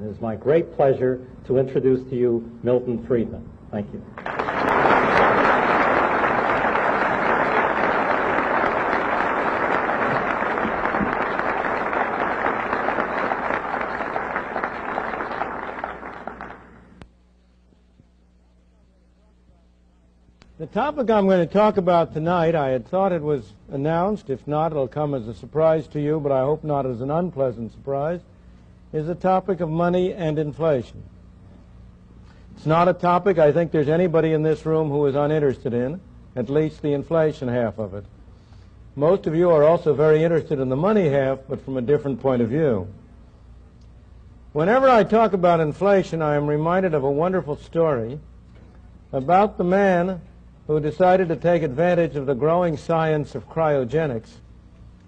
It is my great pleasure to introduce to you Milton Friedman. Thank you. The topic I'm going to talk about tonight, I had thought it was announced. If not, it'll come as a surprise to you, but I hope not as an unpleasant surprise, is the topic of money and inflation. It's not a topic I think there's anybody in this room who is uninterested in, at least the inflation half of it. Most of you are also very interested in the money half, but from a different point of view. Whenever I talk about inflation, I am reminded of a wonderful story about the man who decided to take advantage of the growing science of cryogenics.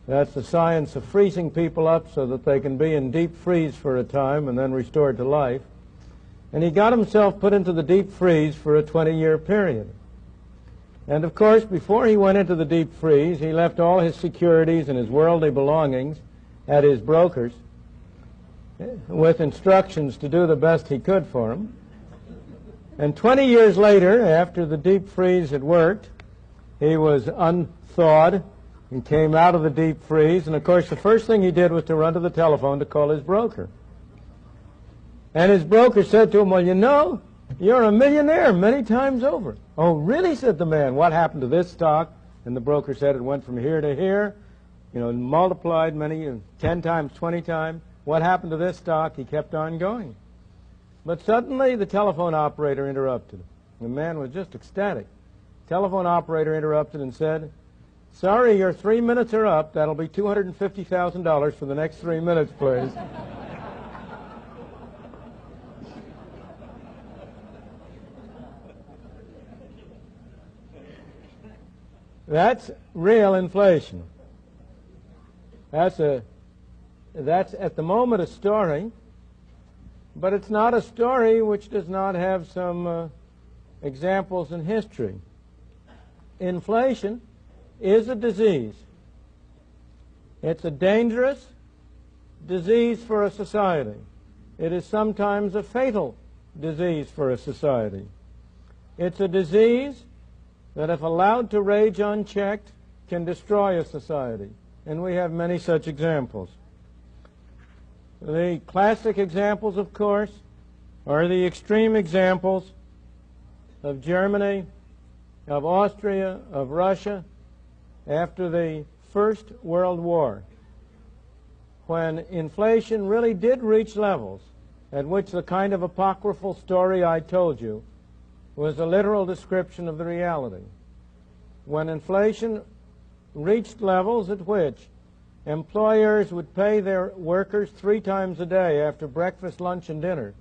That's the science of freezing people up so that they can be in deep freeze for a time and then restored to life. And he got himself put into the deep freeze for a 20-year period. And of course, before he went into the deep freeze, he left all his securities and his worldly belongings at his brokers with instructions to do the best he could for him. And 20 years later, after the deep freeze had worked, he was unthawed and came out of the deep freeze. And of course, the first thing he did was to run to the telephone to call his broker. And his broker said to him, "Well, you know, you're a millionaire many times over." "Oh, really?" said the man. "What happened to this stock?" And the broker said it went from here to here, multiplied 10 times, 20 times. "What happened to this stock?" He kept on going. But suddenly the telephone operator interrupted him. The man was just ecstatic. The telephone operator interrupted and said, "Sorry, your 3 minutes are up. That'll be $250,000 for the next 3 minutes, please." That's real inflation. That's at the moment a story, but it's not a story which does not have some examples in history. Inflation is a disease. It's a dangerous disease for a society. It is sometimes a fatal disease for a society. It's a disease that, if allowed to rage unchecked, can destroy a society. And we have many such examples. The classic examples, of course, are the extreme examples of Germany, of Austria, of Russia, after the First World War, when inflation really did reach levels at which the kind of apocryphal story I told you was a literal description of the reality. When inflation reached levels at which employers would pay their workers 3 times a day after breakfast, lunch, and dinner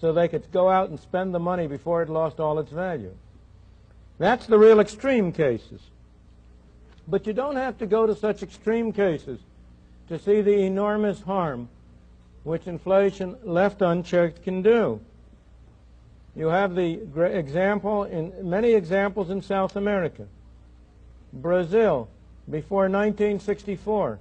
so they could go out and spend the money before it lost all its value. That's the real extreme cases. But you don't have to go to such extreme cases to see the enormous harm which inflation left unchecked can do. You have the example in many examples in South America. Brazil, before 1964,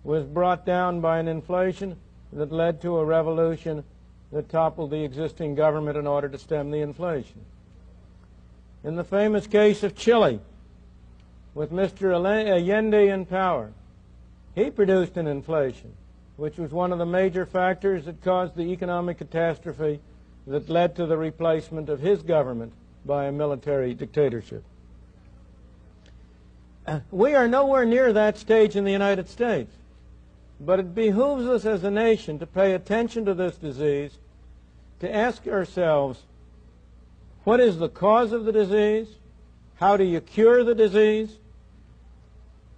was brought down by an inflation that led to a revolution that toppled the existing government in order to stem the inflation. In the famous case of Chile, with Mr. Allende in power, he produced an inflation, which was one of the major factors that caused the economic catastrophe that led to the replacement of his government by a military dictatorship. We are nowhere near that stage in the United States, but it behooves us as a nation to pay attention to this disease, to ask ourselves, what is the cause of the disease? How do you cure the disease?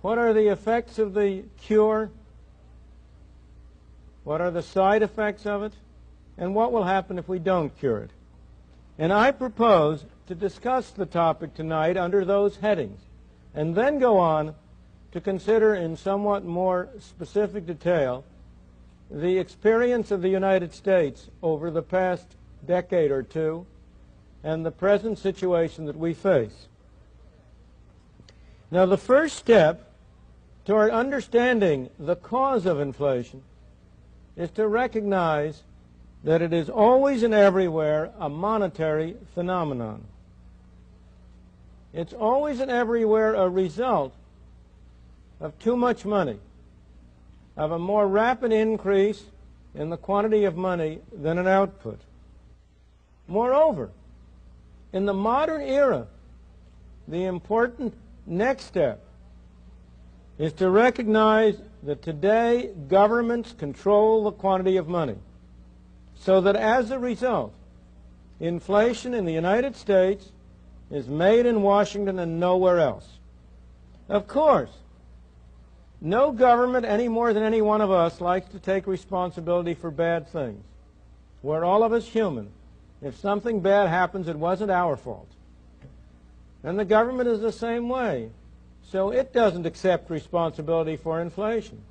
What are the effects of the cure? What are the side effects of it? And what will happen if we don't cure it? And I propose to discuss the topic tonight under those headings, and then go on to consider in somewhat more specific detail the experience of the United States over the past decade or two and the present situation that we face. Now, the first step toward understanding the cause of inflation is to recognize that it is always and everywhere a monetary phenomenon. It's always and everywhere a result of too much money, of a more rapid increase in the quantity of money than an output. Moreover, in the modern era, the important next step is to recognize that today governments control the quantity of money, so that as a result, inflation in the United States is made in Washington and nowhere else. Of course, no government any more than any one of us likes to take responsibility for bad things. We're all of us human. If something bad happens, it wasn't our fault. And the government is the same way. So it doesn't accept responsibility for inflation.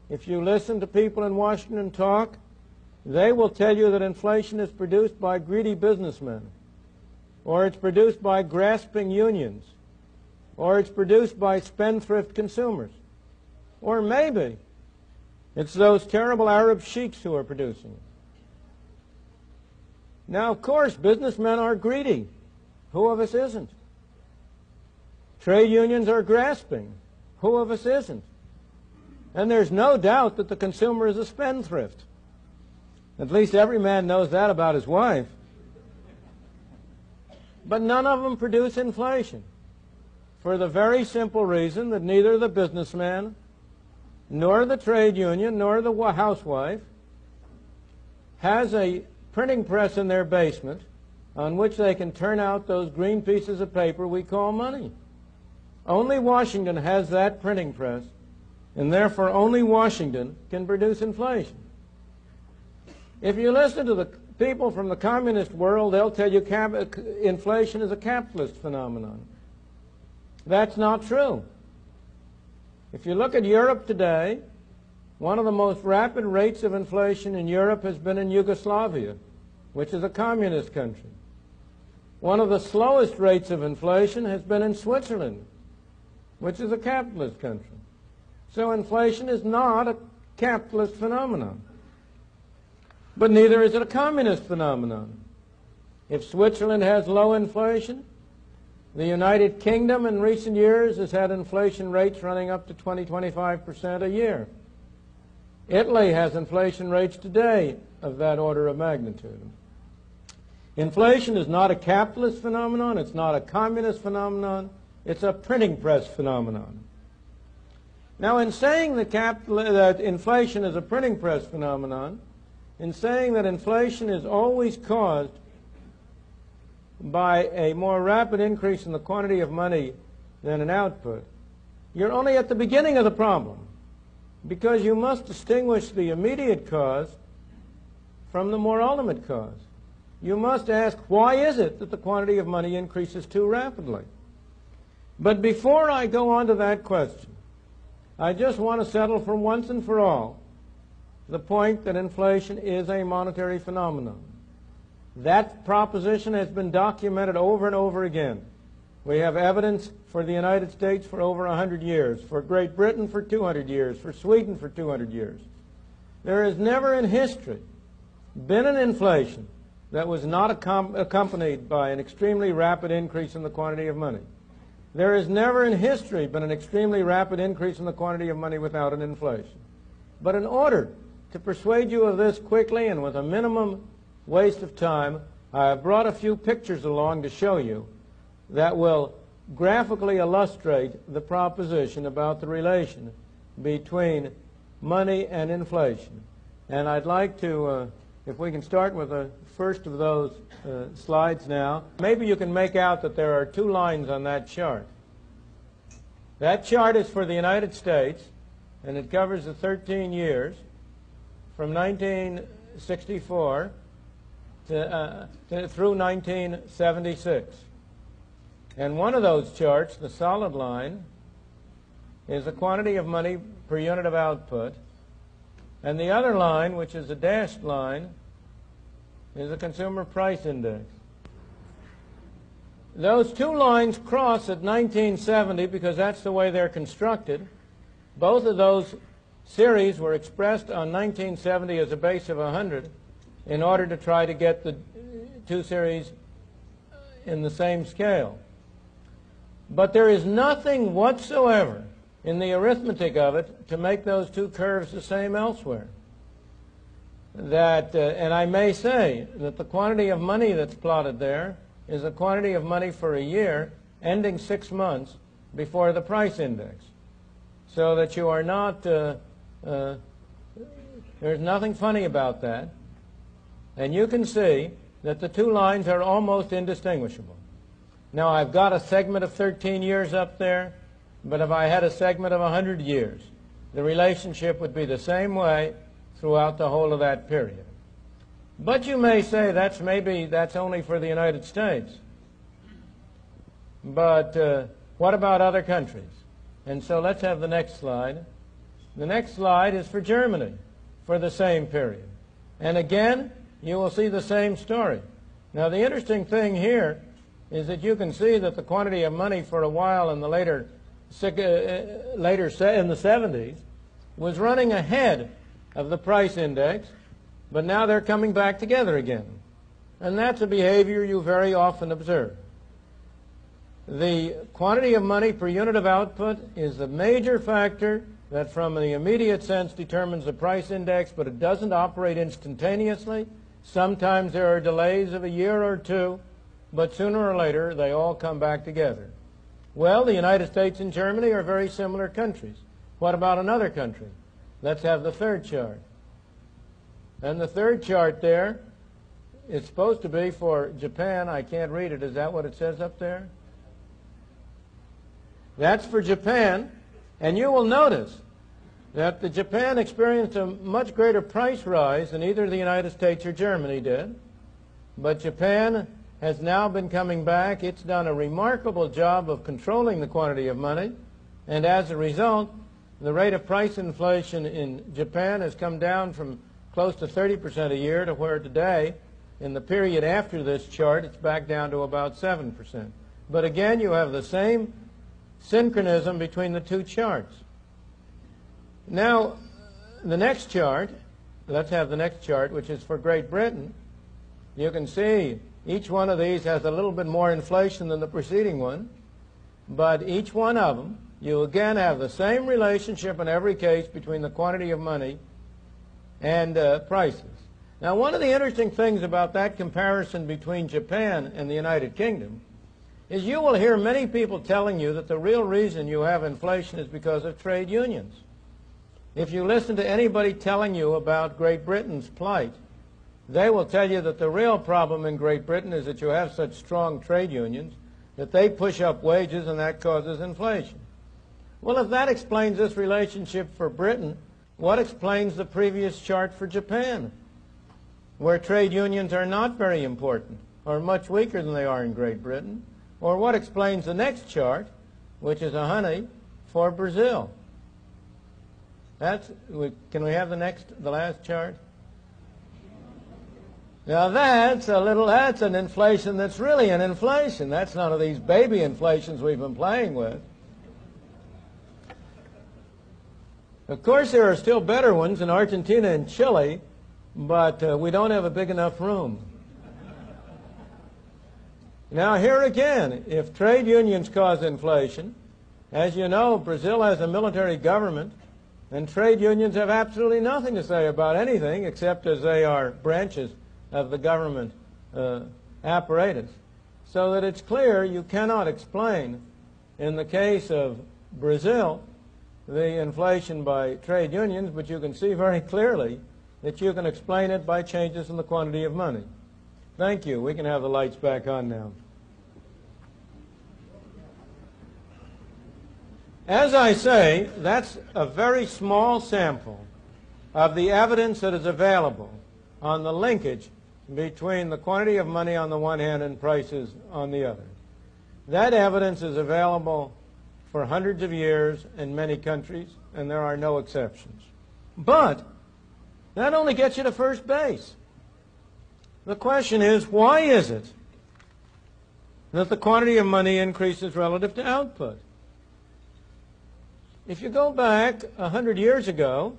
If you listen to people in Washington talk, they will tell you that inflation is produced by greedy businessmen, or it's produced by grasping unions, or it's produced by spendthrift consumers, or maybe it's those terrible Arab sheiks who are producing it. Now, of course, businessmen are greedy. Who of us isn't? Trade unions are grasping. Who of us isn't? And there's no doubt that the consumer is a spendthrift. At least every man knows that about his wife. But none of them produce inflation, for the very simple reason that neither the businessman, nor the trade union, nor the housewife has a printing press in their basement on which they can turn out those green pieces of paper we call money. Only Washington has that printing press, and therefore only Washington can produce inflation. If you listen to the people from the communist world, they'll tell you inflation is a capitalist phenomenon. That's not true. If you look at Europe today, one of the most rapid rates of inflation in Europe has been in Yugoslavia, which is a communist country. One of the slowest rates of inflation has been in Switzerland, which is a capitalist country. So inflation is not a capitalist phenomenon. But neither is it a communist phenomenon. If Switzerland has low inflation, the United Kingdom in recent years has had inflation rates running up to 20-25% a year. Italy has inflation rates today of that order of magnitude. Inflation is not a capitalist phenomenon, it's not a communist phenomenon, it's a printing press phenomenon. Now, in saying that inflation is a printing press phenomenon, in saying that inflation is always caused by a more rapid increase in the quantity of money than an output, you're only at the beginning of the problem, because you must distinguish the immediate cause from the more ultimate cause. You must ask, why is it that the quantity of money increases too rapidly? But before I go on to that question, I just want to settle for once and for all the point that inflation is a monetary phenomenon. That proposition has been documented over and over again. We have evidence for the United States for over 100 years, for Great Britain for 200 years, for Sweden for 200 years. There has never in history been an inflation that was not accompanied by an extremely rapid increase in the quantity of money. There has never in history been an extremely rapid increase in the quantity of money without an inflation. But in order to persuade you of this quickly and with a minimum waste of time, I have brought a few pictures along to show you that will graphically illustrate the proposition about the relation between money and inflation. And I'd like to, if we can start with the first of those slides now. Maybe you can make out that there are two lines on that chart. That chart is for the United States, and it covers the 13 years from 1964 through 1976. And one of those charts, the solid line, is the quantity of money per unit of output. And the other line, which is a dashed line, is the consumer price index. Those two lines cross at 1970 because that's the way they're constructed. Both of those series were expressed on 1970 as a base of 100. in order to try to get the two series in the same scale. But there is nothing whatsoever in the arithmetic of it to make those two curves the same elsewhere. And I may say that the quantity of money that's plotted there is a quantity of money for a year ending 6 months before the price index. So that you are not, there's nothing funny about that. And you can see that the two lines are almost indistinguishable. Now, I've got a segment of 13 years up there, but if I had a segment of 100 years, the relationship would be the same way throughout the whole of that period. But you may say that's only for the United States. But what about other countries? And so let's have the next slide. The next slide is for Germany for the same period. And again, you will see the same story. Now, the interesting thing here is that you can see that the quantity of money for a while in the later in the 70s was running ahead of the price index, but now they're coming back together again. And that's a behavior you very often observe. The quantity of money per unit of output is the major factor that from the immediate sense determines the price index, but it doesn't operate instantaneously. Sometimes there are delays of a year or two, but sooner or later they all come back together. Well, the United States and Germany are very similar countries. What about another country? Let's have the third chart. And the third chart there is supposed to be for Japan. I can't read it. Is that what it says up there? That's for Japan. And you will notice that the Japan experienced a much greater price rise than either the United States or Germany did. But Japan has now been coming back. It's done a remarkable job of controlling the quantity of money. And as a result, the rate of price inflation in Japan has come down from close to 30% a year to where today, in the period after this chart, it's back down to about 7%. But again, you have the same synchronism between the two charts. Now, the next chart, let's have the next chart, which is for Great Britain. You can see each one of these has a little bit more inflation than the preceding one, but each one of them, you again have the same relationship in every case between the quantity of money and prices. Now, one of the interesting things about that comparison between Japan and the United Kingdom is you will hear many people telling you that the real reason you have inflation is because of trade unions. If you listen to anybody telling you about Great Britain's plight, they will tell you that the real problem in Great Britain is that you have such strong trade unions that they push up wages and that causes inflation. Well, if that explains this relationship for Britain, what explains the previous chart for Japan, where trade unions are not very important or much weaker than they are in Great Britain? Or what explains the next chart, which is a honey, for Brazil? Can we have the last chart? Now that's an inflation that's really an inflation. That's none of these baby inflations we've been playing with. Of course, there are still better ones in Argentina and Chile, but we don't have a big enough room. Now here again, if trade unions cause inflation, as you know, Brazil has a military government, and trade unions have absolutely nothing to say about anything except as they are branches of the government apparatus. So that it's clear you cannot explain, in the case of Brazil, the inflation by trade unions, but you can see very clearly that you can explain it by changes in the quantity of money. Thank you. We can have the lights back on now. As I say, that's a very small sample of the evidence that is available on the linkage between the quantity of money on the one hand and prices on the other. That evidence is available for hundreds of years in many countries, and there are no exceptions. But that only gets you to first base. The question is, why is it that the quantity of money increases relative to output? If you go back 100 years ago,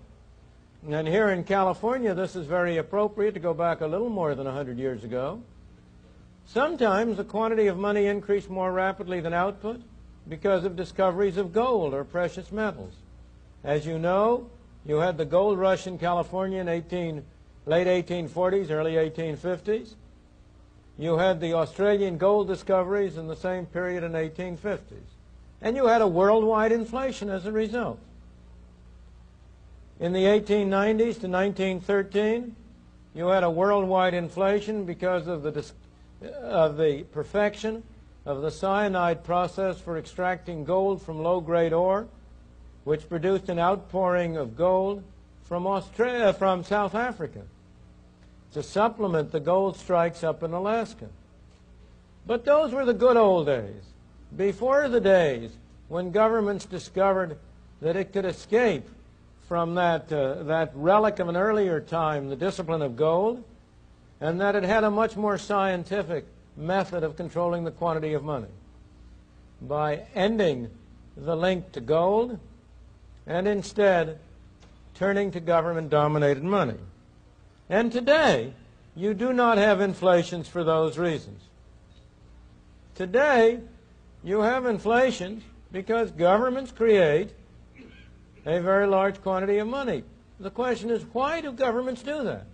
And here in California, this is very appropriate to go back a little more than 100 years ago. Sometimes the quantity of money increased more rapidly than output because of discoveries of gold or precious metals. As you know, you had the gold rush in California in late 1840s, early 1850s. You had the Australian gold discoveries in the same period in 1850s. And you had a worldwide inflation as a result. In the 1890s to 1913, you had a worldwide inflation because of the perfection of the cyanide process for extracting gold from low-grade ore, which produced an outpouring of gold from South Africa to supplement the gold strikes up in Alaska. But those were the good old days, before the days when governments discovered that it could escape from that relic of an earlier time, the discipline of gold, and that it had a much more scientific method of controlling the quantity of money by ending the link to gold and instead turning to government-dominated money. And today, you do not have inflations for those reasons. Today, you have inflations because governments create a very large quantity of money. The question is, why do governments do that?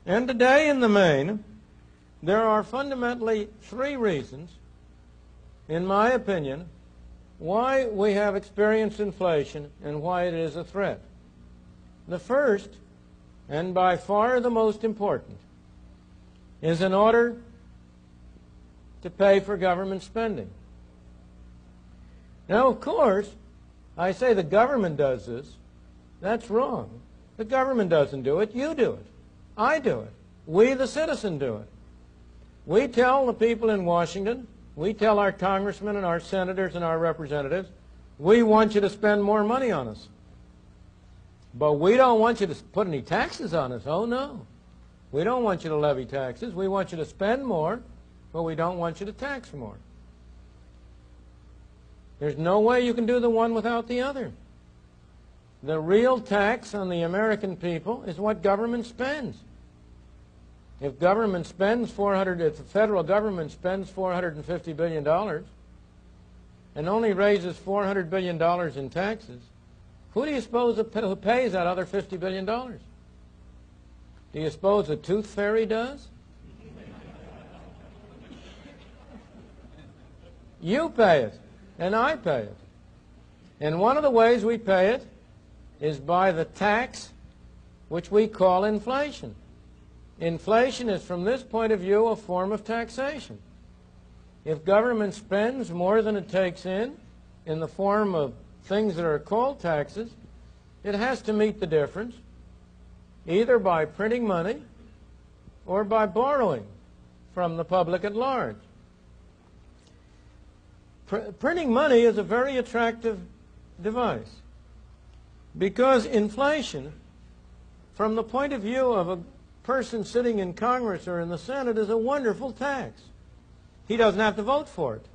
And today, in the main, there are fundamentally three reasons, in my opinion, why we have experienced inflation and why it is a threat. The first, and by far the most important, is in order to pay for government spending. Now, of course, I say the government does this. That's wrong. The government doesn't do it. You do it. I do it. We, the citizen, do it. We tell the people in Washington, we tell our congressmen and our senators and our representatives, we want you to spend more money on us. But we don't want you to put any taxes on us. Oh, no. We don't want you to levy taxes. We want you to spend more, but we don't want you to tax more. There's no way you can do the one without the other. The real tax on the American people is what government spends. If government spends if the federal government spends $450 billion and only raises $400 billion in taxes, who do you suppose who pays that other $50 billion? Do you suppose the tooth fairy does? You pay it, and I pay it. And one of the ways we pay it is by the tax which we call inflation. Inflation is, from this point of view, a form of taxation. If government spends more than it takes in the form of things that are called taxes, it has to meet the difference, either by printing money or by borrowing from the public at large. Printing money is a very attractive device because inflation, from the point of view of a person sitting in Congress or in the Senate, is a wonderful tax. He doesn't have to vote for it.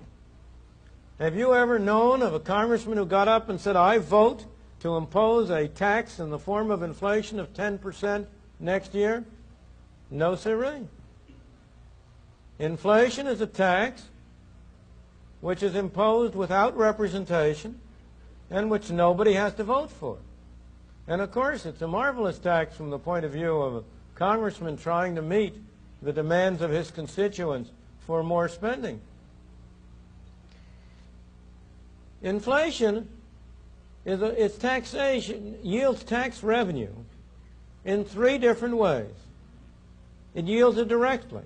Have you ever known of a congressman who got up and said, I vote to impose a tax in the form of inflation of 10% next year? No, sirree. Inflation is a tax which is imposed without representation and which nobody has to vote for. And of course, it's a marvelous tax from the point of view of a congressman trying to meet the demands of his constituents for more spending. Inflation is taxation, yields tax revenue in three different ways. It yields it directly.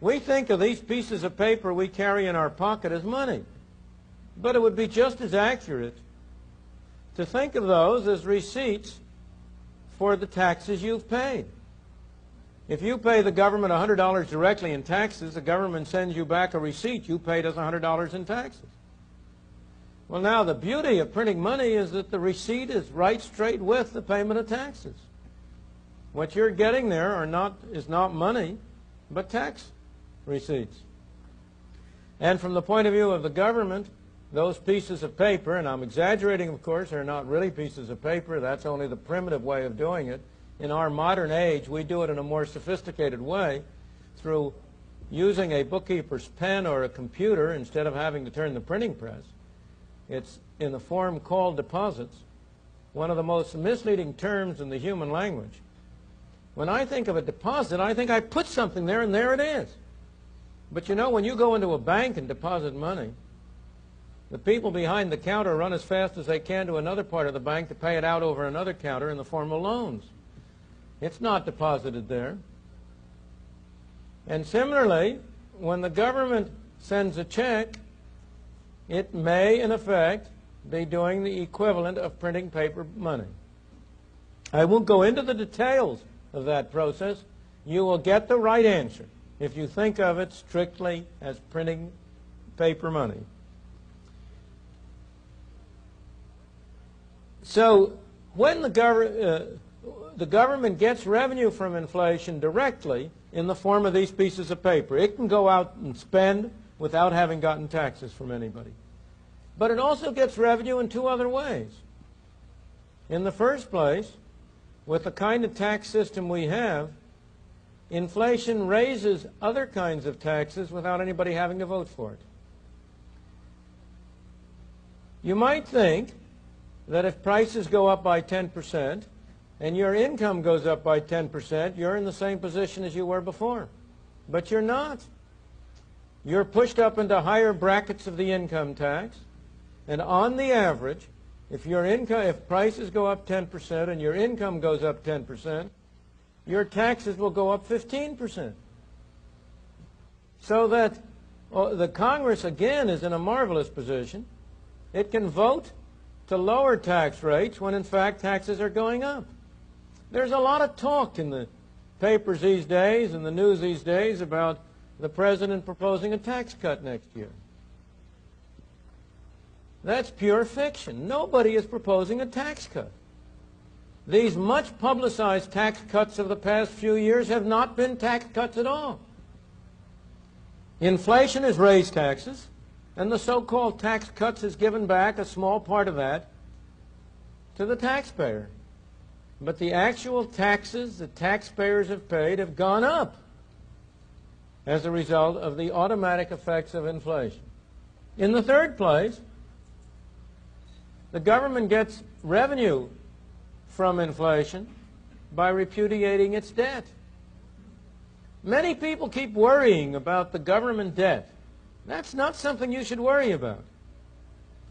We think of these pieces of paper we carry in our pocket as money, but it would be just as accurate to think of those as receipts for the taxes you've paid. If you pay the government $100 directly in taxes, the government sends you back a receipt you paid us $100 in taxes. Well, now, the beauty of printing money is that the receipt is right straight with the payment of taxes. What you're getting there is not money, but tax receipts. And from the point of view of the government, those pieces of paper, and I'm exaggerating, of course, they're not really pieces of paper. That's only the primitive way of doing it. In our modern age, we do it in a more sophisticated way through using a bookkeeper's pen or a computer instead of having to turn the printing press. It's in the form called deposits, one of the most misleading terms in the human language. When I think of a deposit, I think I put something there and there it is. But you know, when you go into a bank and deposit money, the people behind the counter run as fast as they can to another part of the bank to pay it out over another counter in the form of loans. It's not deposited there. And similarly, when the government sends a check, it may, in effect, be doing the equivalent of printing paper money. I won't go into the details of that process. You will get the right answer if you think of it strictly as printing paper money. So when the government gets revenue from inflation directly in the form of these pieces of paper, it can go out and spend without having gotten taxes from anybody. But it also gets revenue in two other ways. In the first place, with the kind of tax system we have, inflation raises other kinds of taxes without anybody having to vote for it. You might think that if prices go up by 10% and your income goes up by 10%, you're in the same position as you were before. But you're not. You're pushed up into higher brackets of the income tax, and on the average, if prices go up 10% and your income goes up 10%, your taxes will go up 15%. So that the Congress, again, is in a marvelous position. It can vote to lower tax rates when, in fact, taxes are going up. There's a lot of talk in the papers these days and the news these days about the president proposing a tax cut next year. That's pure fiction. Nobody is proposing a tax cut. These much publicized tax cuts of the past few years have not been tax cuts at all. Inflation has raised taxes, and the so-called tax cuts has given back a small part of that to the taxpayer. But the actual taxes the taxpayers have paid have gone up as a result of the automatic effects of inflation. In the third place, the government gets revenue from inflation by repudiating its debt. Many people keep worrying about the government debt. That's not something you should worry about,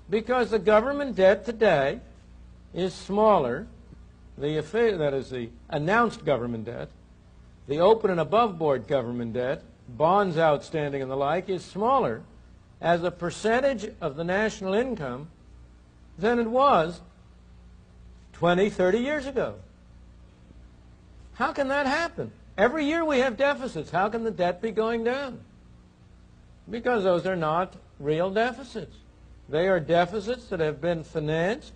because the government debt today is smaller, that is the announced government debt, the open and above board government debt, bonds outstanding and the like, is smaller as a percentage of the national income than it was 20, 30 years ago. How can that happen? Every year we have deficits. How can the debt be going down? Because those are not real deficits. They are deficits that have been financed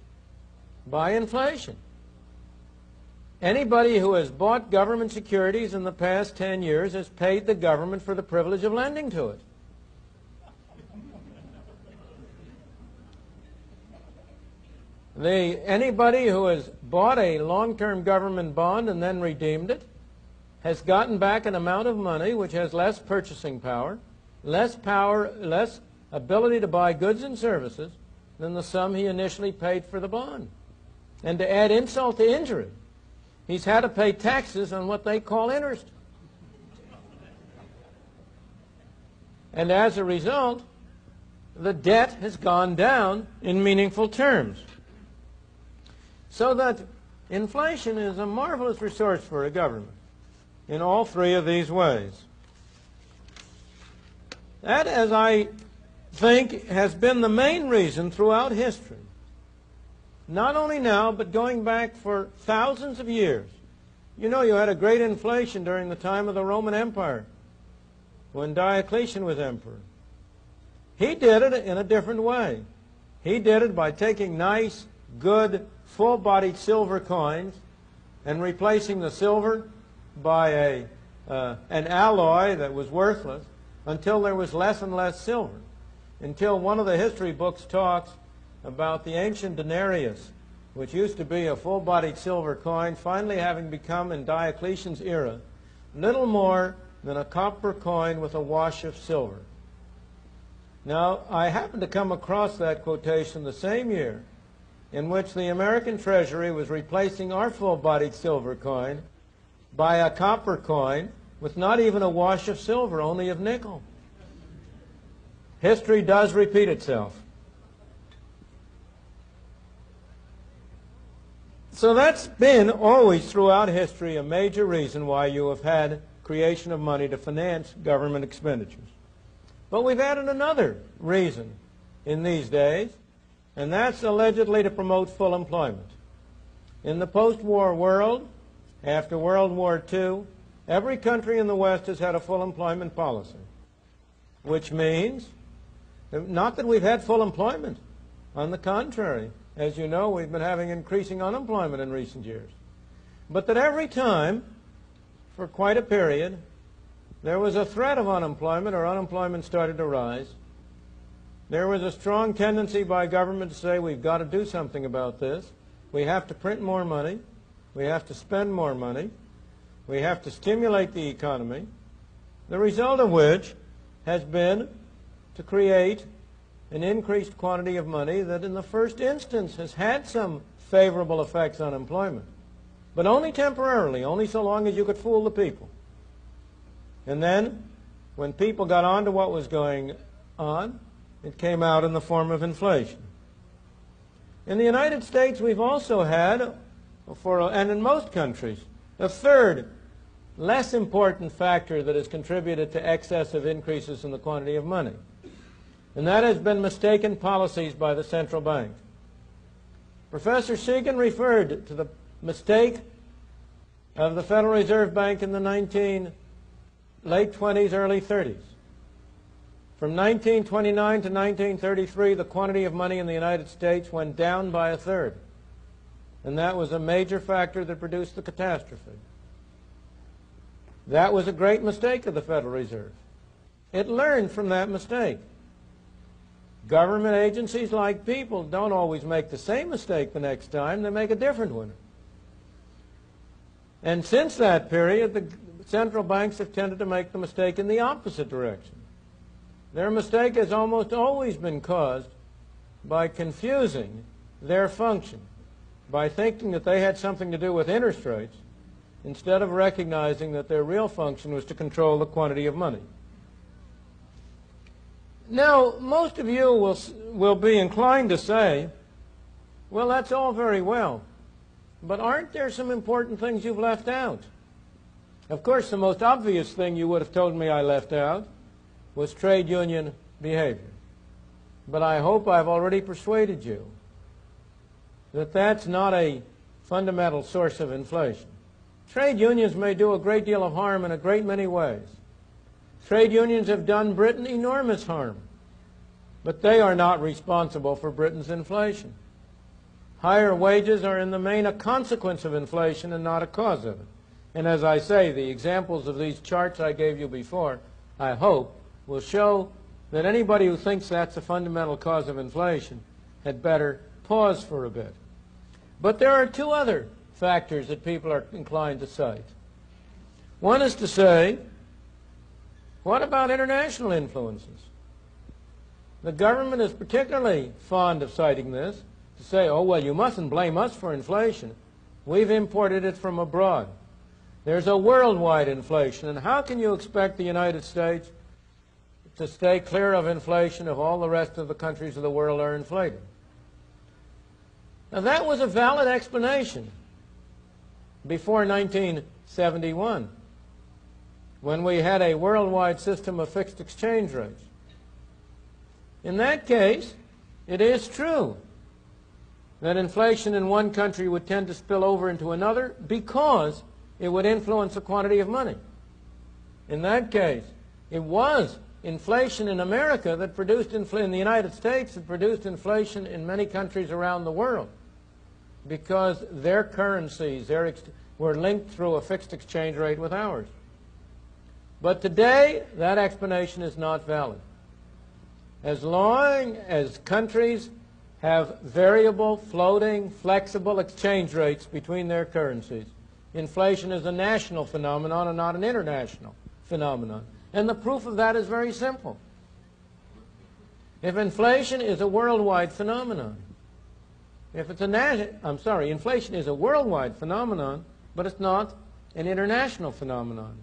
by inflation. Anybody who has bought government securities in the past 10 years has paid the government for the privilege of lending to it. Anybody who has bought a long-term government bond and then redeemed it has gotten back an amount of money which has less purchasing power, less ability to buy goods and services than the sum he initially paid for the bond. And to add insult to injury, he's had to pay taxes on what they call interest. And as a result, the debt has gone down in meaningful terms. So that inflation is a marvelous resource for a government in all three of these ways. That, as I think, has been the main reason throughout history, not only now, but going back for thousands of years. You know, you had a great inflation during the time of the Roman Empire, when Diocletian was emperor. He did it in a different way. He did it by taking nice, good, full-bodied silver coins and replacing the silver by an alloy that was worthless until there was less and less silver. until one of the history books talks about the ancient denarius, which used to be a full-bodied silver coin, finally having become, in Diocletian's era, little more than a copper coin with a wash of silver. Now, I happened to come across that quotation the same year in which the American Treasury was replacing our full-bodied silver coin by a copper coin with not even a wash of silver, only of nickel. History does repeat itself. So that's been always throughout history a major reason why you have had creation of money to finance government expenditures. But we've added another reason in these days, and that's allegedly to promote full employment. In the post-war world, after World War II, every country in the West has had a full employment policy, which means not that we've had full employment. On the contrary, as you know, we've been having increasing unemployment in recent years. But that every time, for quite a period, there was a threat of unemployment or unemployment started to rise, there was a strong tendency by government to say, we've got to do something about this. We have to print more money. We have to spend more money. We have to stimulate the economy. The result of which has been to create an increased quantity of money that in the first instance has had some favorable effects on employment, but only temporarily, only so long as you could fool the people. And then, when people got on to what was going on, it came out in the form of inflation. In the United States, we've also had, and in most countries, a third, less important factor that has contributed to excessive increases in the quantity of money. And that has been mistaken policies by the central bank. Professor Segan referred to the mistake of the Federal Reserve Bank in the late 20s, early 30s. From 1929 to 1933, the quantity of money in the United States went down by a third. And that was a major factor that produced the catastrophe. That was a great mistake of the Federal Reserve. It learned from that mistake. Government agencies, like people, don't always make the same mistake the next time. They make a different one. And since that period, the central banks have tended to make the mistake in the opposite direction. Their mistake has almost always been caused by confusing their function, by thinking that they had something to do with interest rates, instead of recognizing that their real function was to control the quantity of money. Now, most of you will be inclined to say, well, that's all very well, but aren't there some important things you've left out? Of course, the most obvious thing you would have told me I left out was trade union behavior. But I hope I've already persuaded you that that's not a fundamental source of inflation. Trade unions may do a great deal of harm in a great many ways. Trade unions have done Britain enormous harm, but they are not responsible for Britain's inflation. Higher wages are in the main a consequence of inflation and not a cause of it. And as I say, the examples of these charts I gave you before, I hope, will show that anybody who thinks that's a fundamental cause of inflation had better pause for a bit. But there are two other factors that people are inclined to cite. One is to say, what about international influences? The government is particularly fond of citing this, to say, oh, well, you mustn't blame us for inflation. We've imported it from abroad. There's a worldwide inflation, and how can you expect the United States to stay clear of inflation if all the rest of the countries of the world are inflating? Now, that was a valid explanation before 1971, when we had a worldwide system of fixed exchange rates. In that case, it is true that inflation in one country would tend to spill over into another because it would influence the quantity of money. In that case, it was inflation in America that produced in the United States that produced inflation in many countries around the world, because their currencies were linked through a fixed exchange rate with ours. But today, that explanation is not valid. as long as countries have variable, floating, flexible exchange rates between their currencies. Inflation is a national phenomenon and not an international phenomenon. And the proof of that is very simple. If inflation is a worldwide phenomenon, inflation is a worldwide phenomenon, but it's not an international phenomenon.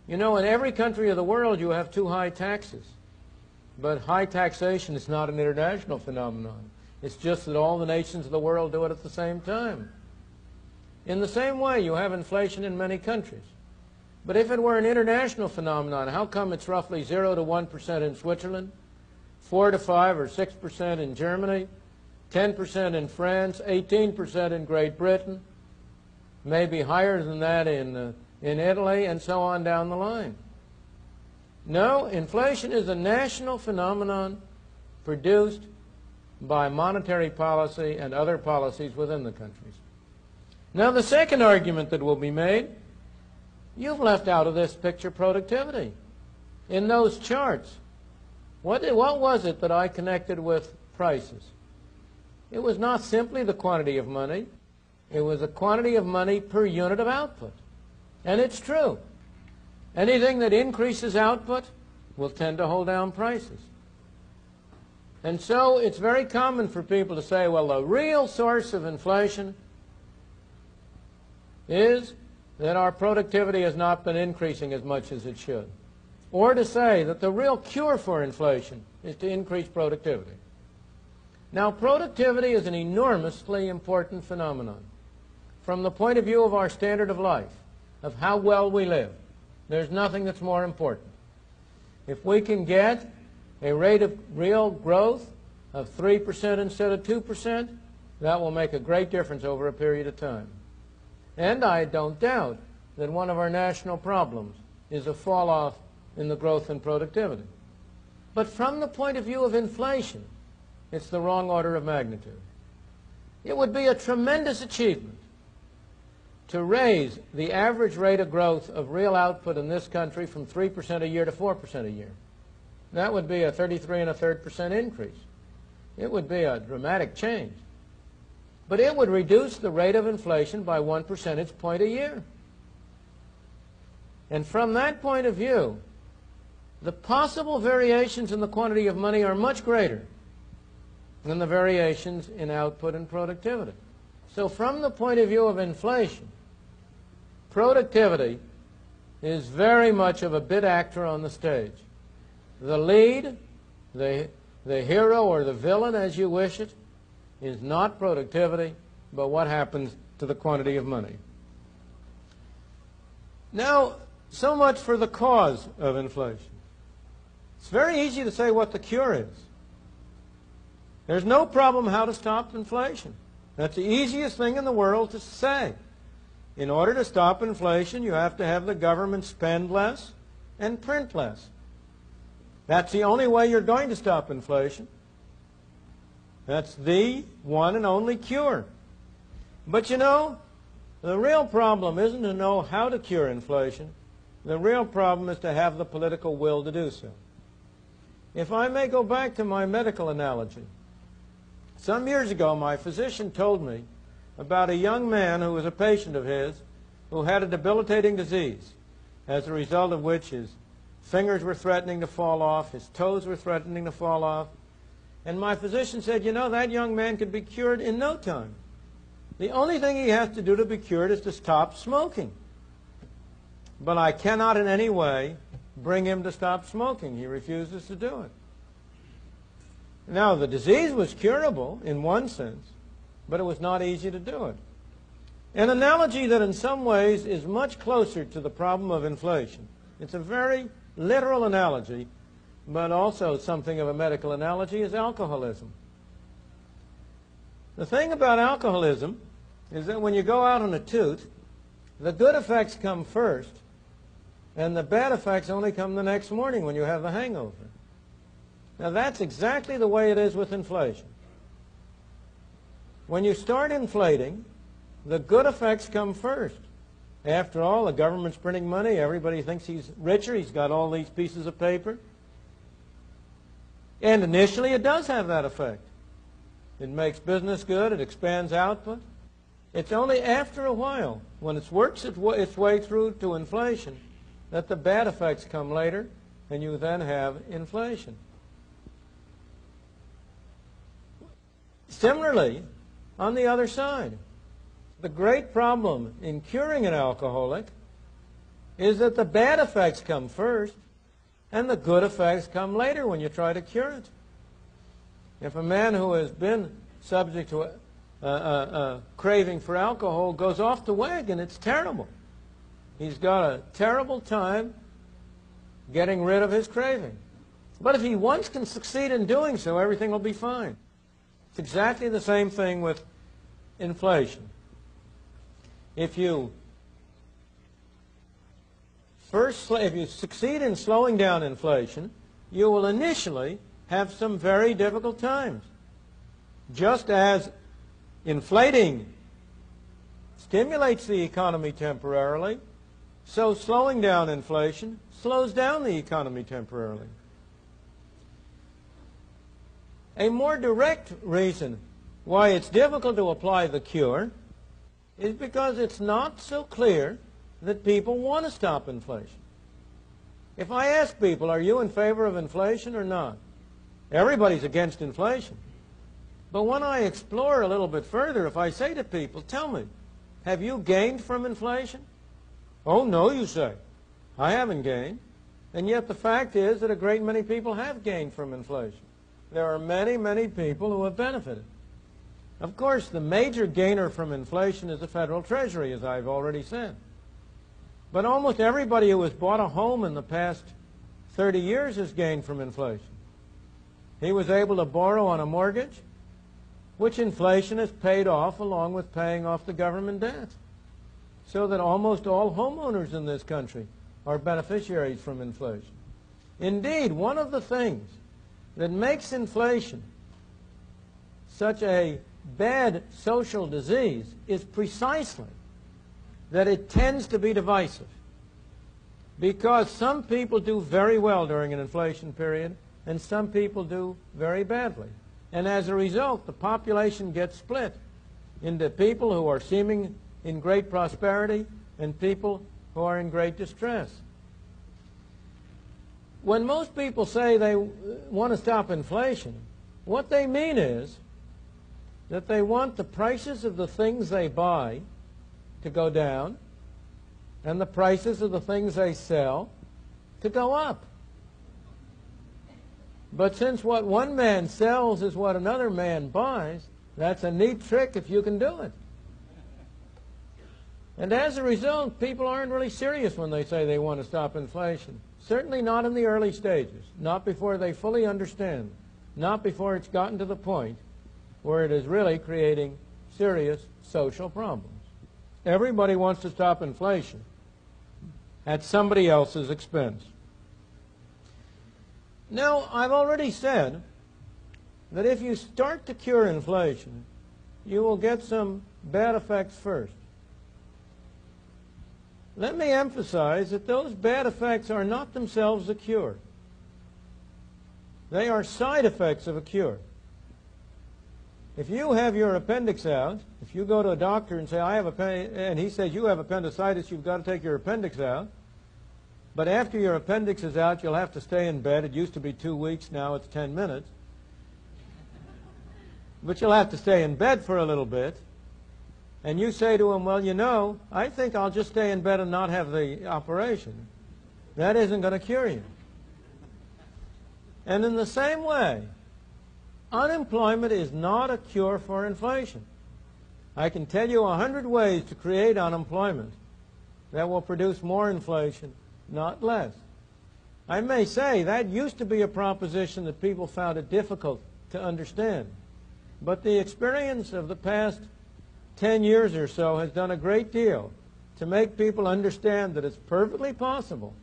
You know, in every country of the world you have too high taxes. But high taxation is not an international phenomenon. It's just that all the nations of the world do it at the same time. In the same way, you have inflation in many countries. But if it were an international phenomenon, how come it's roughly 0 to 1% in Switzerland, 4 to 5 or 6% in Germany, 10% in France, 18% in Great Britain, maybe higher than that in Italy, and so on down the line? No, inflation is a national phenomenon produced by monetary policy and other policies within the countries. Now, the second argument that will be made, you've left out of this picture productivity. In those charts, what was it that I connected with prices? It was not simply the quantity of money. It was the quantity of money per unit of output. And it's true. Anything that increases output will tend to hold down prices. And so it's very common for people to say, well, the real source of inflation is that our productivity has not been increasing as much as it should. Or to say that the real cure for inflation is to increase productivity. Now, productivity is an enormously important phenomenon. From the point of view of our standard of life, of how well we live, there's nothing that's more important. If we can get a rate of real growth of 3% instead of 2%, that will make a great difference over a period of time. And I don't doubt that one of our national problems is a fall-off in the growth and productivity. But from the point of view of inflation, it's the wrong order of magnitude. It would be a tremendous achievement to raise the average rate of growth of real output in this country from 3% a year to 4% a year. That would be a 33 1/3% increase. It would be a dramatic change. But it would reduce the rate of inflation by 1 percentage point a year. And from that point of view, the possible variations in the quantity of money are much greater than the variations in output and productivity. So from the point of view of inflation, productivity is very much of a bit actor on the stage. The lead, the hero or the villain, as you wish it, is not productivity, but what happens to the quantity of money. Now, so much for the cause of inflation. It's very easy to say what the cure is. There's no problem how to stop inflation. That's the easiest thing in the world to say. In order to stop inflation, you have to have the government spend less and print less. That's the only way you're going to stop inflation. That's the one and only cure. But you know, the real problem isn't to know how to cure inflation. The real problem is to have the political will to do so. If I may go back to my medical analogy, some years ago my physician told me about a young man who was a patient of his who had a debilitating disease, as a result of which his fingers were threatening to fall off, his toes were threatening to fall off. And my physician said, you know, that young man could be cured in no time. The only thing he has to do to be cured is to stop smoking. But I cannot in any way bring him to stop smoking. He refuses to do it. Now, the disease was curable in one sense, but it was not easy to do it. An analogy that in some ways is much closer to the problem of inflation. It's a very literal analogy, but also something of a medical analogy, is alcoholism. The thing about alcoholism is that when you go out on a toot, the good effects come first, and the bad effects only come the next morning when you have the hangover. Now that's exactly the way it is with inflation. When you start inflating, the good effects come first. After all, the government's printing money, everybody thinks he's richer, he's got all these pieces of paper. And initially it does have that effect. It makes business good, it expands output. It's only after a while, when it works its way through to inflation, that the bad effects come later, and you then have inflation. Similarly, on the other side, the great problem in curing an alcoholic is that the bad effects come first, and the good effects come later when you try to cure it. If a man who has been subject to a craving for alcohol goes off the wagon, it's terrible. He's got a terrible time getting rid of his craving. But if he once can succeed in doing so, everything will be fine. It's exactly the same thing with inflation. If you succeed in slowing down inflation, you will initially have some very difficult times. Just as inflating stimulates the economy temporarily, so slowing down inflation slows down the economy temporarily. A more direct reason why it's difficult to apply the cure is because it's not so clear that people want to stop inflation. If I ask people, are you in favor of inflation or not? Everybody's against inflation. But when I explore a little bit further, if I say to people, tell me, have you gained from inflation? Oh, no, you say. I haven't gained. And yet the fact is that a great many people have gained from inflation. There are many, many people who have benefited. Of course, the major gainer from inflation is the Federal Treasury, as I've already said. But almost everybody who has bought a home in the past 30 years has gained from inflation. He was able to borrow on a mortgage, which inflation has paid off along with paying off the government debt. So that almost all homeowners in this country are beneficiaries from inflation. Indeed, one of the things that makes inflation such a bad social disease is precisely that it tends to be divisive. Because some people do very well during an inflation period, and some people do very badly. And as a result, the population gets split into people who are seeming in great prosperity and people who are in great distress. When most people say they want to stop inflation, what they mean is that they want the prices of the things they buy to go down and the prices of the things they sell to go up. But since what one man sells is what another man buys, that's a neat trick if you can do it. And as a result, people aren't really serious when they say they want to stop inflation. Certainly not in the early stages, not before they fully understand, not before it's gotten to the point where it is really creating serious social problems. Everybody wants to stop inflation at somebody else's expense. Now, I've already said that if you start to cure inflation, you will get some bad effects first. Let me emphasize that those bad effects are not themselves a cure. They are side effects of a cure. If you have your appendix out, if you go to a doctor and say, and he says, you have appendicitis, you've got to take your appendix out. But after your appendix is out, you'll have to stay in bed. It used to be 2 weeks, now it's 10 minutes. But you'll have to stay in bed for a little bit. And you say to him, well, you know, I think I'll just stay in bed and not have the operation. That isn't going to cure you. And in the same way, unemployment is not a cure for inflation. I can tell you 100 ways to create unemployment that will produce more inflation, not less. I may say that used to be a proposition that people found it difficult to understand. But the experience of the past 10 years or so has done a great deal to make people understand that it's perfectly possible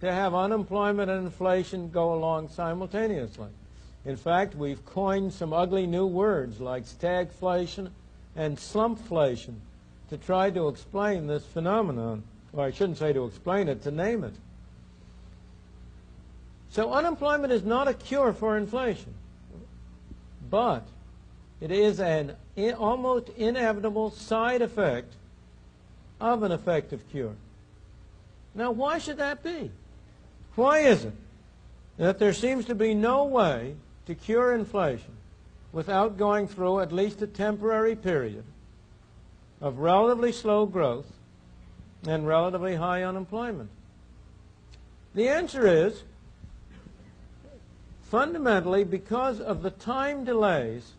to have unemployment and inflation go along simultaneously. In fact, we've coined some ugly new words like stagflation and slumpflation to try to explain this phenomenon. Or I shouldn't say to explain it, to name it. So unemployment is not a cure for inflation, but it is an almost inevitable side effect of an effective cure. Now, why should that be? Why is it that there seems to be no way to cure inflation without going through at least a temporary period of relatively slow growth and relatively high unemployment? The answer is fundamentally because of the time delays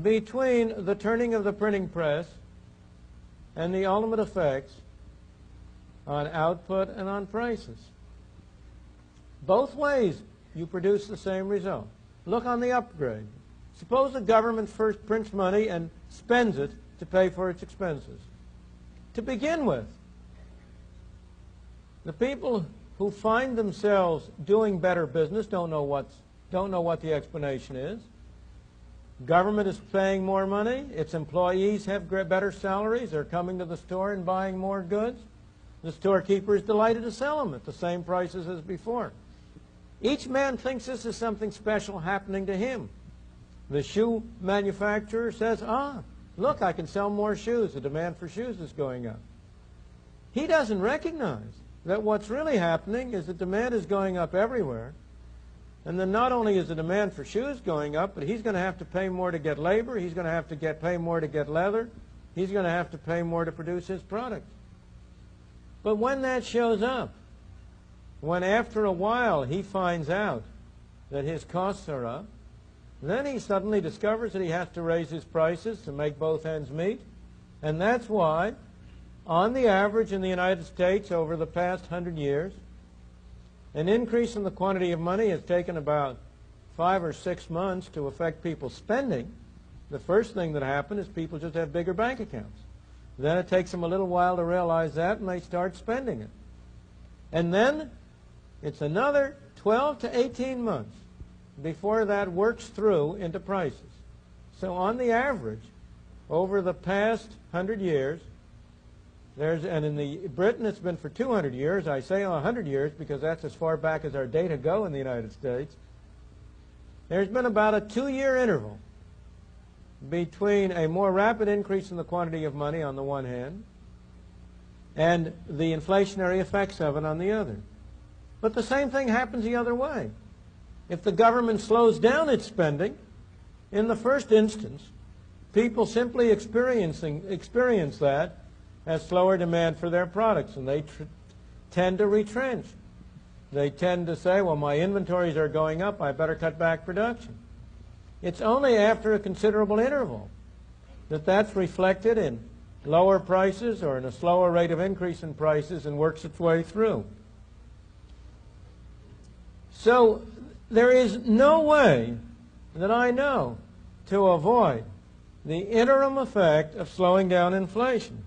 between the turning of the printing press and the ultimate effects on output and on prices. Both ways you produce the same result. Look on the upgrade. Suppose the government first prints money and spends it to pay for its expenses. To begin with, the people who find themselves doing better business don't know what the explanation is. Government is paying more money. Its employees have better salaries. They're coming to the store and buying more goods. The storekeeper is delighted to sell them at the same prices as before. Each man thinks this is something special happening to him. The shoe manufacturer says, look, I can sell more shoes. The demand for shoes is going up. He doesn't recognize that what's really happening is the demand is going up everywhere. And then not only is the demand for shoes going up, but he's going to have to pay more to get labor. He's going to have to pay more to get leather. He's going to have to pay more to produce his product. But when that shows up, when after a while he finds out that his costs are up, then he suddenly discovers that he has to raise his prices to make both ends meet. And that's why, on the average in the United States over the past 100 years, an increase in the quantity of money has taken about 5 or 6 months to affect people's spending. The first thing that happens is people just have bigger bank accounts. Then it takes them a little while to realize that, and they start spending it. And then it's another 12 to 18 months before that works through into prices. So on the average, over the past 100 years, and in Britain it's been for 200 years. I say 100 years because that's as far back as our data go in the United States. There's been about a 2-year interval between a more rapid increase in the quantity of money on the one hand and the inflationary effects of it on the other. But the same thing happens the other way. If the government slows down its spending, in the first instance, people simply experience that as slower demand for their products, and they tend to retrench. They tend to say, well, my inventories are going up, I better cut back production. It's only after a considerable interval that that's reflected in lower prices or in a slower rate of increase in prices and works its way through. So there is no way that I know to avoid the interim effect of slowing down inflation.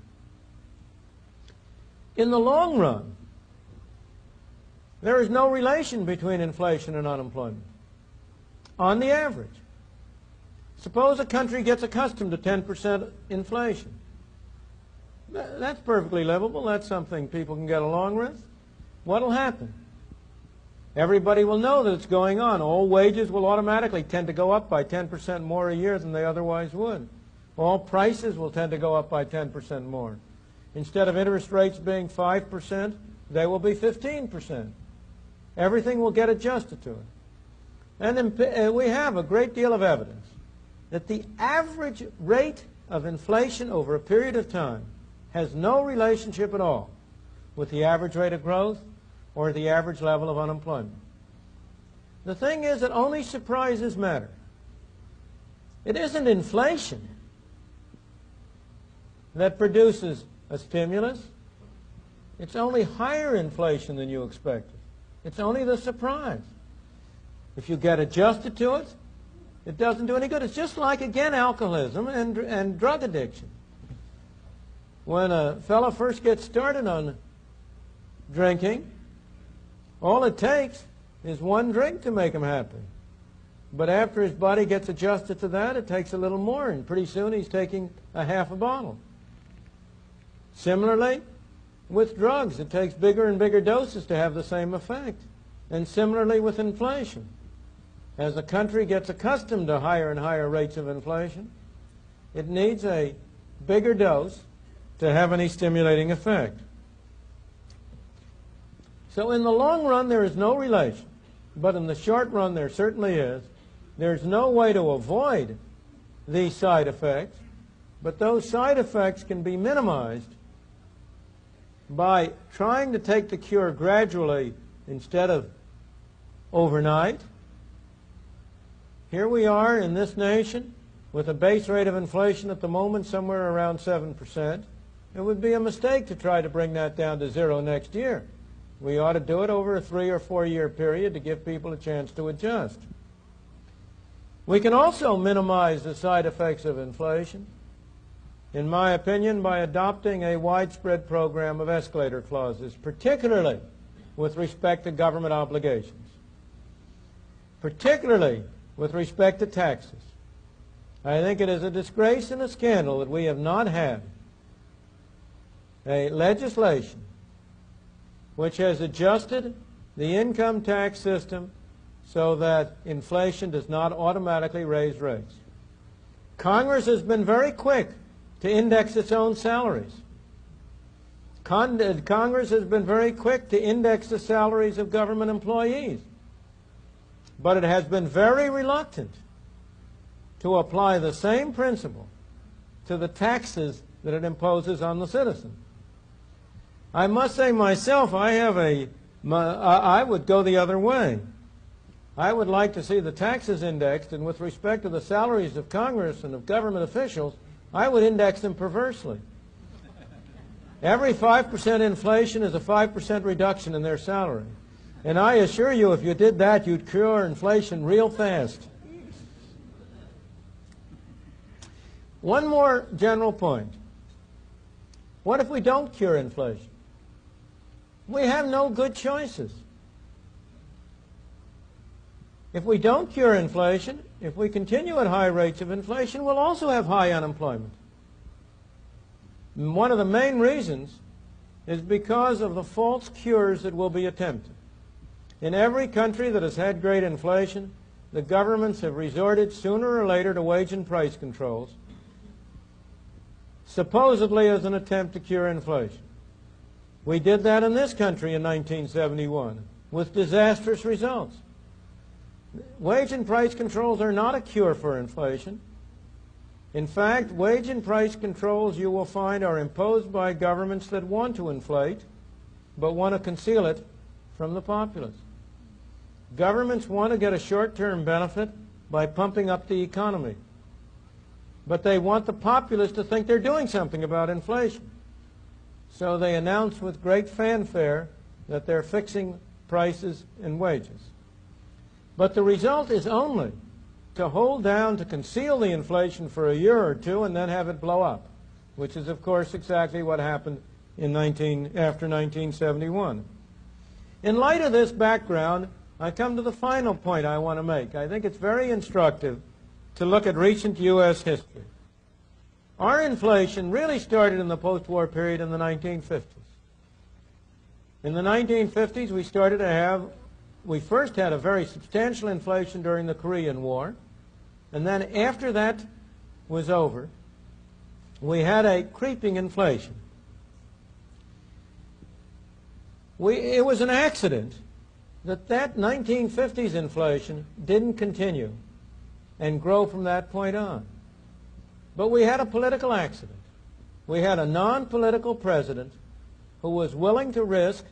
In the long run, there is no relation between inflation and unemployment, on the average. Suppose a country gets accustomed to 10% inflation. That's perfectly livable. That's something people can get along with. What will happen? Everybody will know that it's going on. All wages will automatically tend to go up by 10% more a year than they otherwise would. All prices will tend to go up by 10% more. Instead of interest rates being 5%, they will be 15%. Everything will get adjusted to it. And we have a great deal of evidence that the average rate of inflation over a period of time has no relationship at all with the average rate of growth or the average level of unemployment. The thing is that only surprises matter. It isn't inflation that produces a stimulus. It's only higher inflation than you expected. It's only the surprise. If you get adjusted to it, it doesn't do any good. It's just like, again, alcoholism and drug addiction. When a fellow first gets started on drinking, all it takes is one drink to make him happy. But after his body gets adjusted to that, it takes a little more, and pretty soon he's taking a half a bottle. Similarly, with drugs, it takes bigger and bigger doses to have the same effect. And similarly with inflation. As the country gets accustomed to higher and higher rates of inflation, it needs a bigger dose to have any stimulating effect. So in the long run, there is no relation, but in the short run, there certainly is. There's no way to avoid these side effects, but those side effects can be minimized by trying to take the cure gradually instead of overnight. Here we are in this nation with a base rate of inflation at the moment somewhere around 7%. It would be a mistake to try to bring that down to 0 next year. We ought to do it over a 3 or 4 year period to give people a chance to adjust. We can also minimize the side effects of inflation, in my opinion, by adopting a widespread program of escalator clauses, particularly with respect to government obligations, particularly with respect to taxes. I think it is a disgrace and a scandal that we have not had a legislation which has adjusted the income tax system so that inflation does not automatically raise rates. Congress has been very quick to index its own salaries. Congress has been very quick to index the salaries of government employees. But it has been very reluctant to apply the same principle to the taxes that it imposes on the citizen. I must say myself, I would go the other way. I would like to see the taxes indexed, and with respect to the salaries of Congress and of government officials, I would index them perversely. Every 5% inflation is a 5% reduction in their salary. And I assure you, if you did that, you'd cure inflation real fast. One more general point. What if we don't cure inflation? We have no good choices. If we don't cure inflation, if we continue at high rates of inflation, we'll also have high unemployment. And one of the main reasons is because of the false cures that will be attempted. In every country that has had great inflation, the governments have resorted sooner or later to wage and price controls, supposedly as an attempt to cure inflation. We did that in this country in 1971 with disastrous results. Wage and price controls are not a cure for inflation. In fact, wage and price controls, you will find, are imposed by governments that want to inflate but want to conceal it from the populace. Governments want to get a short-term benefit by pumping up the economy, but they want the populace to think they're doing something about inflation. So they announce with great fanfare that they're fixing prices and wages. But the result is only to hold down, to conceal the inflation for a year or two and then have it blow up, which is, of course, exactly what happened after 1971. In light of this background, I come to the final point I want to make. I think it's very instructive to look at recent U.S. history. Our inflation really started in the post-war period in the 1950s. In the 1950s, we first had a very substantial inflation during the Korean War, and then after that was over, we had a creeping inflation. It was an accident that 1950s inflation didn't continue and grow from that point on. But we had a political accident. We had a non-political president who was willing to risk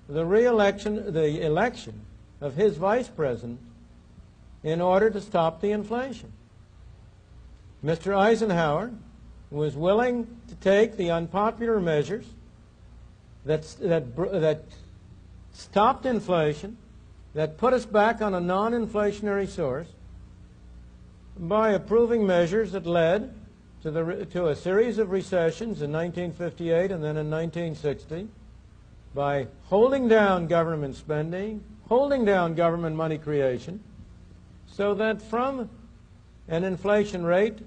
the election of his vice president in order to stop the inflation. Mr. Eisenhower was willing to take the unpopular measures that stopped inflation, that put us back on a non-inflationary source, by approving measures that led to a series of recessions in 1958 and then in 1960, by holding down government spending, holding down government money creation, so that from an inflation rate,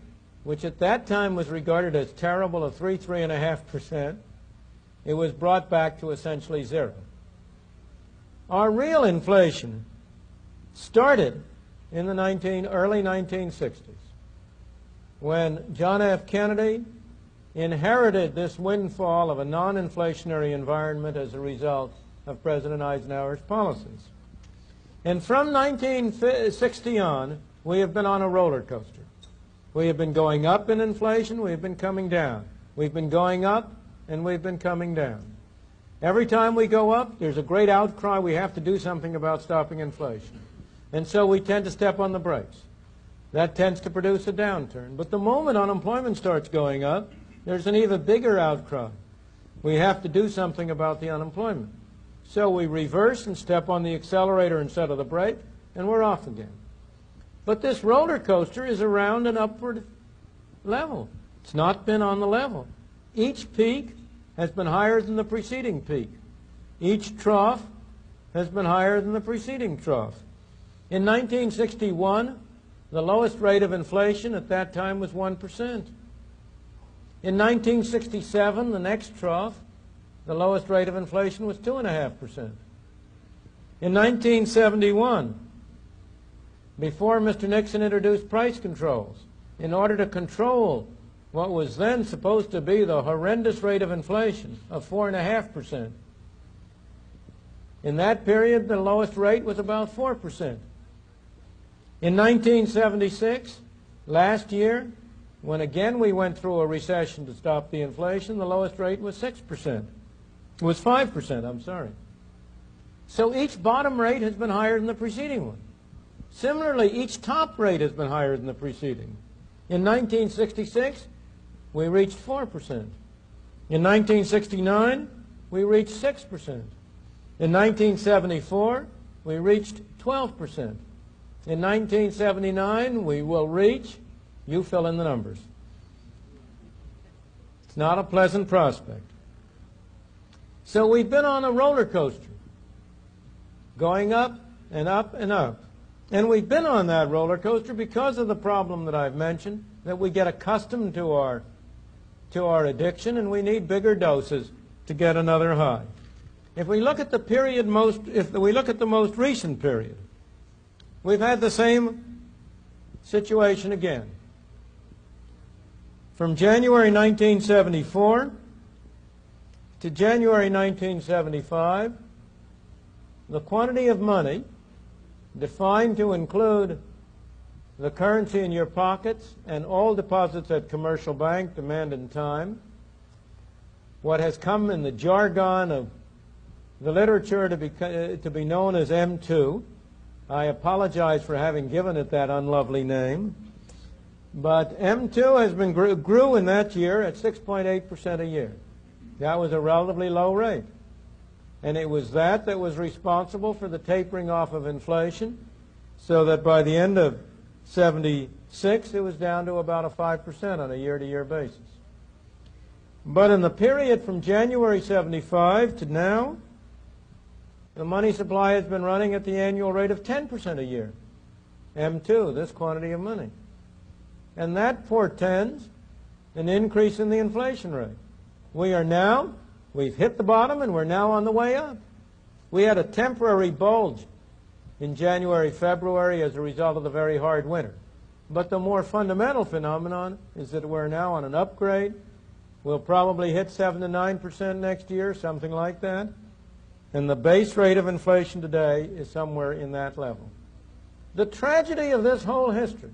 which at that time was regarded as terrible, of 3.5%, it was brought back to essentially zero. Our real inflation started in the early 1960s, when John F. Kennedy inherited this windfall of a non-inflationary environment as a result of President Eisenhower's policies. And from 1960 on, we have been on a roller coaster. We have been going up in inflation, we have been coming down. We've been going up, and we've been coming down. Every time we go up, there's a great outcry, we have to do something about stopping inflation. And so we tend to step on the brakes. That tends to produce a downturn. But the moment unemployment starts going up, there's an even bigger outcry. We have to do something about the unemployment. So we reverse and step on the accelerator instead of the brake, and we're off again. But this roller coaster is around an upward level. It's not been on the level. Each peak has been higher than the preceding peak. Each trough has been higher than the preceding trough. In 1961, the lowest rate of inflation at that time was 1%. In 1967, the next trough, the lowest rate of inflation was 2.5%. In 1971, before Mr. Nixon introduced price controls, in order to control what was then supposed to be the horrendous rate of inflation of 4.5%, in that period, the lowest rate was about 4%. In 1976, last year, when again we went through a recession to stop the inflation, the lowest rate was 6%. It was 5%, I'm sorry. So each bottom rate has been higher than the preceding one. Similarly, each top rate has been higher than the preceding. In 1966, we reached 4%. In 1969, we reached 6%. In 1974, we reached 12%. In 1979, we will reach, you fill in the numbers. It's not a pleasant prospect. So we've been on a roller coaster, going up and up and up. And we've been on that roller coaster because of the problem that I've mentioned, that we get accustomed to our addiction, and we need bigger doses to get another high. If we look at the most recent period, we've had the same situation again. From January 1974 to January 1975, the quantity of money defined to include the currency in your pockets and all deposits at commercial bank, demand and time, what has come in the jargon of the literature to be known as M2. I apologize for having given it that unlovely name. But M2 has been grew in that year at 6.8% a year. That was a relatively low rate. And it was that was responsible for the tapering off of inflation, so that by the end of 76, it was down to about a 5% on a year-to-year basis. But in the period from January 75 to now, the money supply has been running at the annual rate of 10% a year. M2, this quantity of money. And that portends an increase in the inflation rate. We've hit the bottom, and we're now on the way up. We had a temporary bulge in January, February as a result of the very hard winter. But the more fundamental phenomenon is that we're now on an upgrade. We'll probably hit 7 to 9% next year, something like that. And the base rate of inflation today is somewhere in that level. The tragedy of this whole history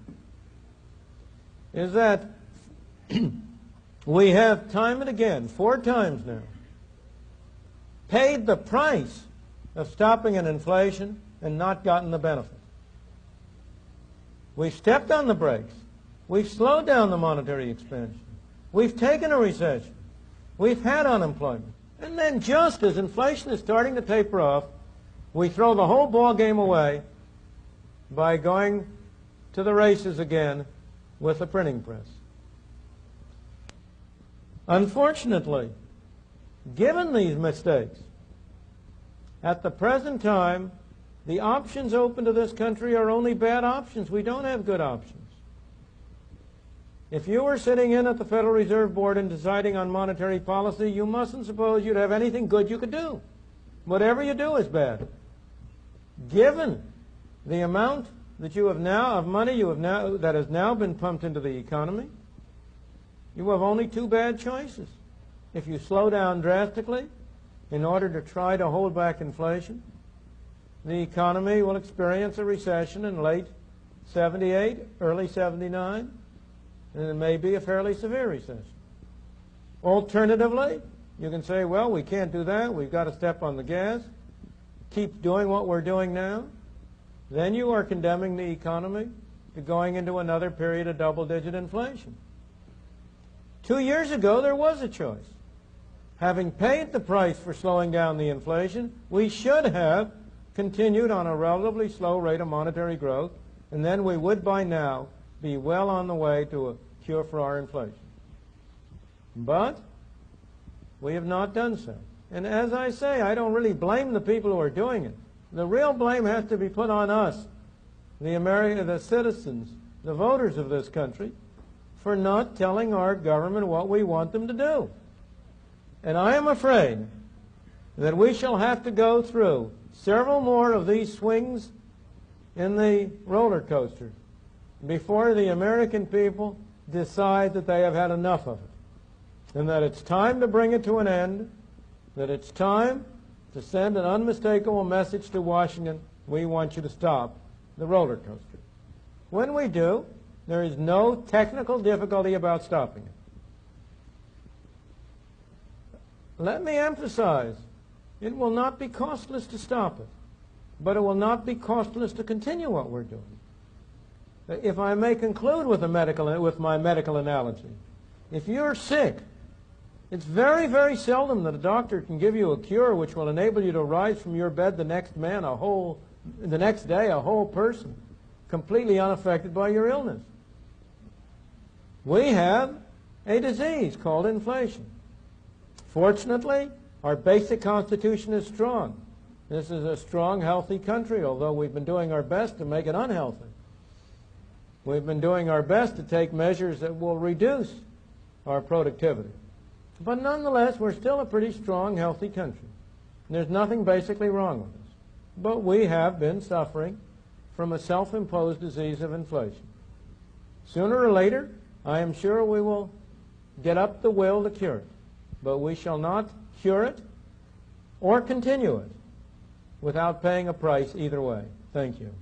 is that we have time and again, 4 times now, paid the price of stopping an inflation and not gotten the benefit. We've stepped on the brakes. We've slowed down the monetary expansion. We've taken a recession. We've had unemployment. And then just as inflation is starting to taper off, we throw the whole ball game away by going to the races again with the printing press. Unfortunately, given these mistakes, at the present time, the options open to this country are only bad options. We don't have good options. If you were sitting in at the Federal Reserve Board and deciding on monetary policy, you mustn't suppose you'd have anything good you could do. Whatever you do is bad. given the amount that you have now of money that has now been pumped into the economy, you have only two bad choices. If you slow down drastically in order to try to hold back inflation, the economy will experience a recession in late 78, early 79, and it may be a fairly severe recession. Alternatively, you can say, well, we can't do that. We've got to step on the gas, keep doing what we're doing now. Then you are condemning the economy to going into another period of double-digit inflation. 2 years ago, there was a choice. Having paid the price for slowing down the inflation, we should have continued on a relatively slow rate of monetary growth, and then we would by now be well on the way to a cure for our inflation. But we have not done so. And as I say, I don't really blame the people who are doing it. The real blame has to be put on us, the citizens, the voters of this country, for not telling our government what we want them to do. And I am afraid that we shall have to go through several more of these swings in the roller coaster before the American people decide that they have had enough of it, and that it's time to bring it to an end, that it's time to send an unmistakable message to Washington: we want you to stop the roller coaster. When we do, there is no technical difficulty about stopping it. Let me emphasize, it will not be costless to stop it, but it will not be costless to continue what we're doing. If I may conclude with my medical analogy, if you're sick, it's very, very seldom that a doctor can give you a cure which will enable you to rise from your bed the next day a whole person, completely unaffected by your illness. We have a disease called inflation. Fortunately, our basic constitution is strong. This is a strong, healthy country, although we've been doing our best to make it unhealthy. We've been doing our best to take measures that will reduce our productivity. But nonetheless, we're still a pretty strong, healthy country. There's nothing basically wrong with us. But we have been suffering from a self-imposed disease of inflation. Sooner or later, I am sure we will get up the will to cure it. But we shall not cure it or continue it without paying a price either way. Thank you.